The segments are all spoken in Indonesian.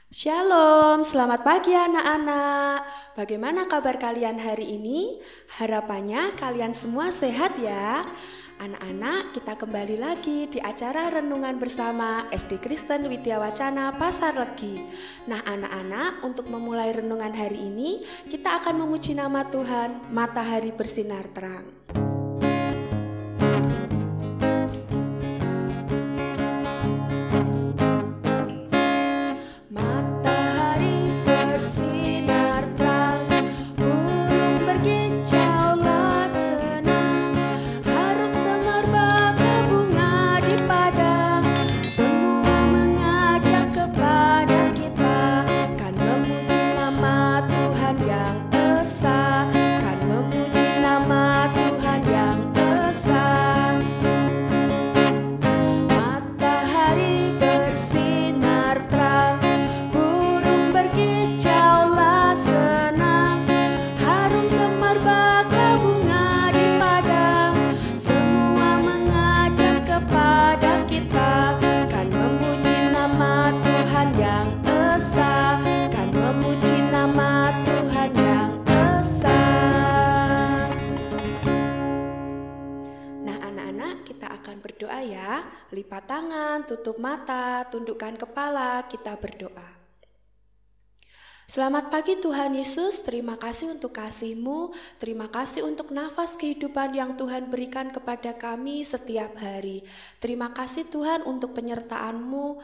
Shalom, selamat pagi anak-anak. Bagaimana kabar kalian hari ini? Harapannya kalian semua sehat ya. Anak-anak, kita kembali lagi di acara renungan bersama SD Kristen Widya Wacana Pasar Legi. Nah anak-anak, untuk memulai renungan hari ini, kita akan memuji nama Tuhan, matahari bersinar terang. Berdoa ya, lipat tangan, tutup mata, tundukkan kepala, kita berdoa. Selamat pagi Tuhan Yesus, terima kasih untuk kasih-Mu, terima kasih untuk nafas kehidupan yang Tuhan berikan kepada kami setiap hari. Terima kasih Tuhan untuk penyertaan-Mu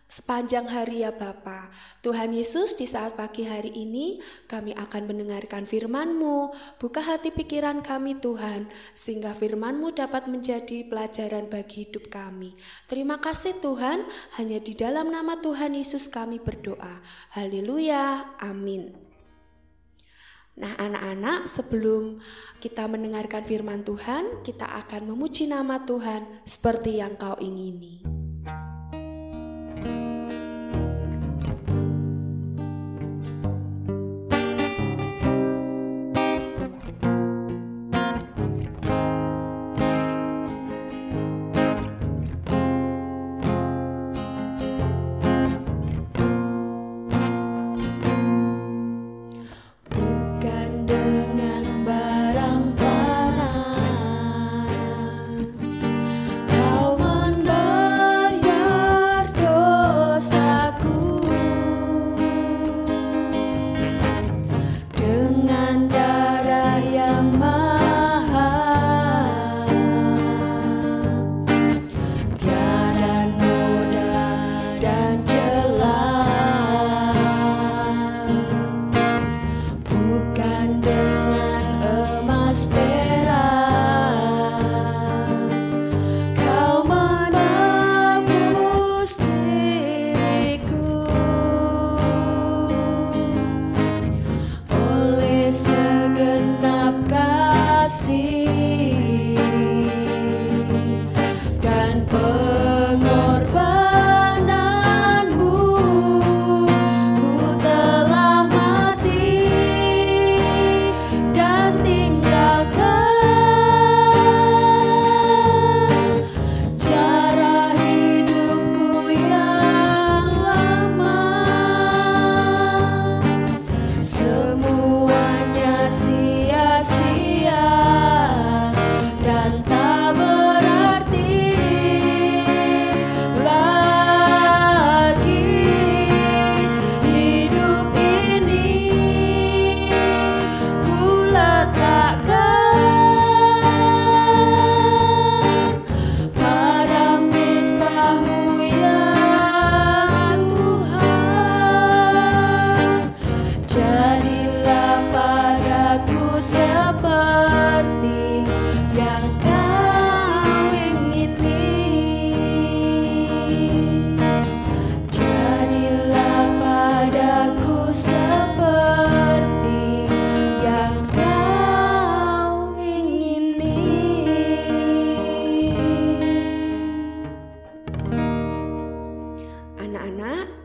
sepanjang hari ya Bapa. Tuhan Yesus, di saat pagi hari ini kami akan mendengarkan firman-Mu. Buka hati pikiran kami Tuhan, sehingga firman-Mu dapat menjadi pelajaran bagi hidup kami. Terima kasih Tuhan, hanya di dalam nama Tuhan Yesus kami berdoa. Haleluya, amin. Nah anak-anak, sebelum kita mendengarkan firman Tuhan, kita akan memuji nama Tuhan seperti yang kau ingini.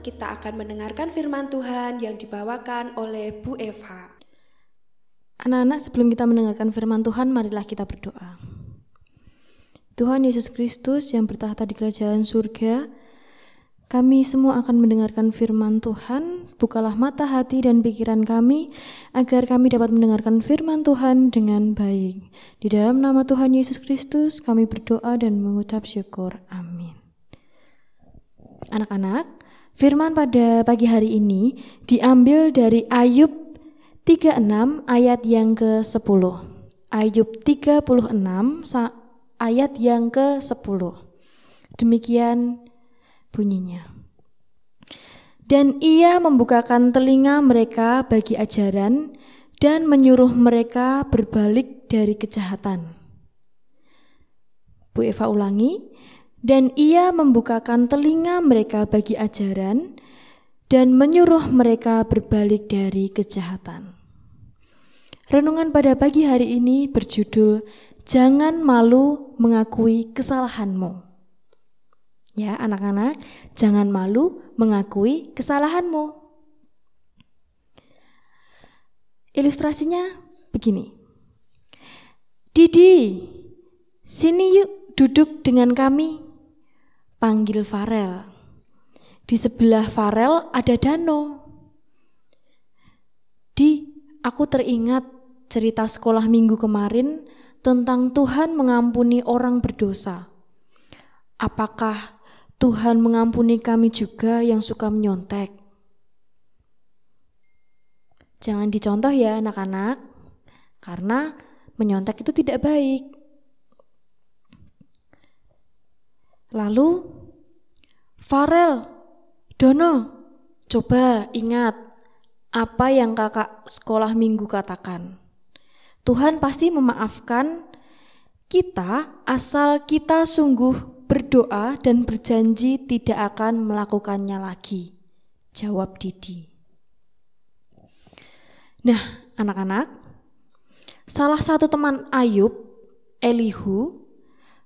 Kita akan mendengarkan firman Tuhan yang dibawakan oleh Bu Eva. Anak-anak, sebelum kita mendengarkan firman Tuhan, marilah kita berdoa. Tuhan Yesus Kristus yang bertahta di kerajaan surga, Kami semua akan mendengarkan firman Tuhan. Bukalah mata hati dan pikiran kami, agar kami dapat mendengarkan firman Tuhan dengan baik. Di dalam nama Tuhan Yesus Kristus, kami berdoa dan mengucap syukur. Amin. Anak-anak, firman pada pagi hari ini diambil dari Ayub 36 ayat yang ke-10. Ayub 36 ayat yang ke-10. Demikian bunyinya. Dan ia membukakan telinga mereka bagi ajaran dan menyuruh mereka berbalik dari kejahatan. Bu Eva ulangi. Dan ia membukakan telinga mereka bagi ajaran dan menyuruh mereka berbalik dari kejahatan. Renungan pada pagi hari ini berjudul Jangan malu mengakui kesalahanmu. Ya, anak-anak, jangan malu mengakui kesalahanmu. Ilustrasinya begini. Didi, sini yuk duduk dengan kami. Panggil Farel. Di sebelah Farel ada danau. Aku teringat cerita sekolah minggu kemarin tentang Tuhan mengampuni orang berdosa. Apakah Tuhan mengampuni kami juga yang suka menyontek? Jangan dicontoh ya anak-anak, karena menyontek itu tidak baik. Lalu, Farel, Dono, coba ingat apa yang kakak sekolah minggu katakan. Tuhan pasti memaafkan kita asal kita sungguh berdoa dan berjanji tidak akan melakukannya lagi. Jawab Didi. Nah, anak-anak, salah satu teman Ayub, Elihu,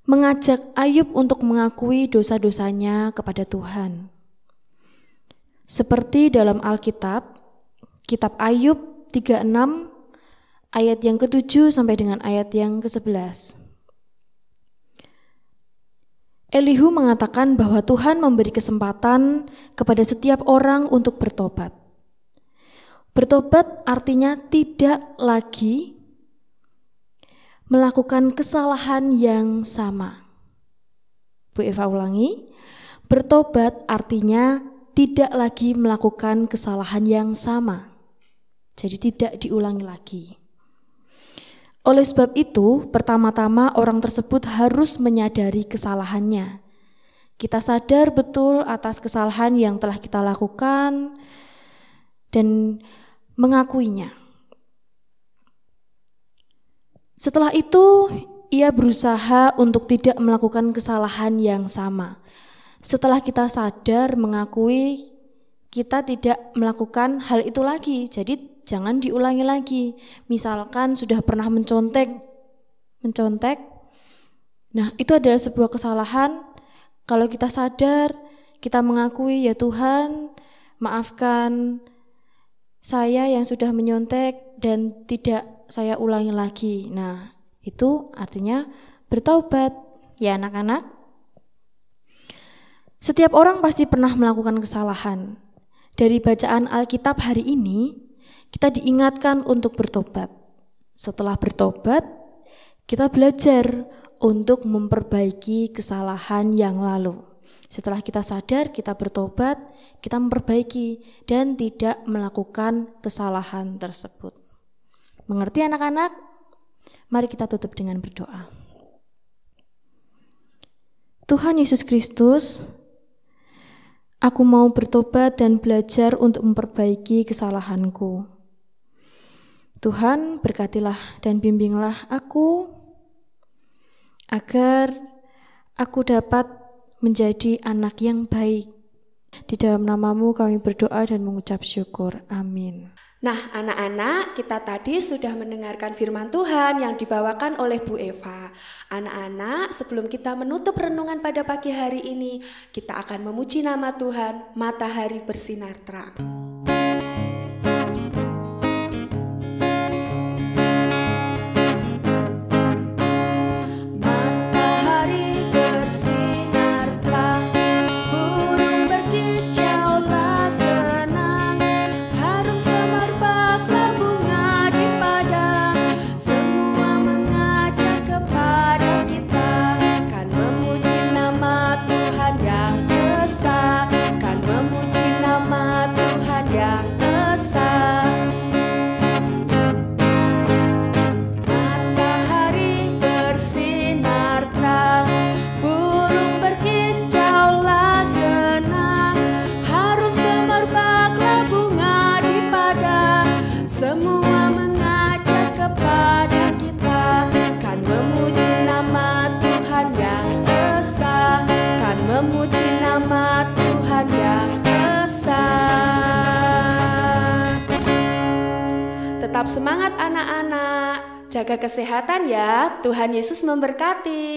mengajak Ayub untuk mengakui dosa-dosanya kepada Tuhan. Seperti dalam Alkitab, Kitab Ayub 36 ayat yang ke-7 sampai dengan ayat yang ke-11. Elihu mengatakan bahwa Tuhan memberi kesempatan kepada setiap orang untuk bertobat. Bertobat artinya tidak lagi melakukan kesalahan yang sama. Bu Eva ulangi. Bertobat artinya tidak lagi melakukan kesalahan yang sama. Jadi tidak diulangi lagi. Oleh sebab itu, pertama-tama orang tersebut harus menyadari kesalahannya. Kita sadar betul atas kesalahan yang telah kita lakukan dan mengakuinya. Setelah itu, ia berusaha untuk tidak melakukan kesalahan yang sama. Setelah kita sadar mengakui, kita tidak melakukan hal itu lagi. Jadi jangan diulangi lagi. Misalkan sudah pernah mencontek. Nah, itu adalah sebuah kesalahan. Kalau kita sadar, kita mengakui, ya Tuhan, maafkan saya yang sudah menyontek dan tidak saya ulangi lagi. Nah, itu artinya bertaubat. Ya anak-anak. Setiap orang pasti pernah melakukan kesalahan. Dari bacaan Alkitab hari ini, kita diingatkan untuk bertobat. Setelah bertobat, kita belajar untuk memperbaiki kesalahan yang lalu. Setelah kita sadar, kita bertobat, kita memperbaiki dan tidak melakukan kesalahan tersebut. Mengerti anak-anak? Mari kita tutup dengan berdoa. Tuhan Yesus Kristus, aku mau bertobat dan belajar untuk memperbaiki kesalahanku. Tuhan, berkatilah dan bimbinglah aku agar aku dapat menjadi anak yang baik. Di dalam nama-Mu kami berdoa dan mengucap syukur. Amin. Nah, anak-anak, kita tadi sudah mendengarkan firman Tuhan yang dibawakan oleh Bu Eva. Anak-anak, sebelum kita menutup renungan pada pagi hari ini, kita akan memuji nama Tuhan, matahari bersinar terang. Matahari bersinar terang, burung berkibar Tetap semangat anak-anak. Jaga kesehatan ya. Tuhan Yesus memberkati.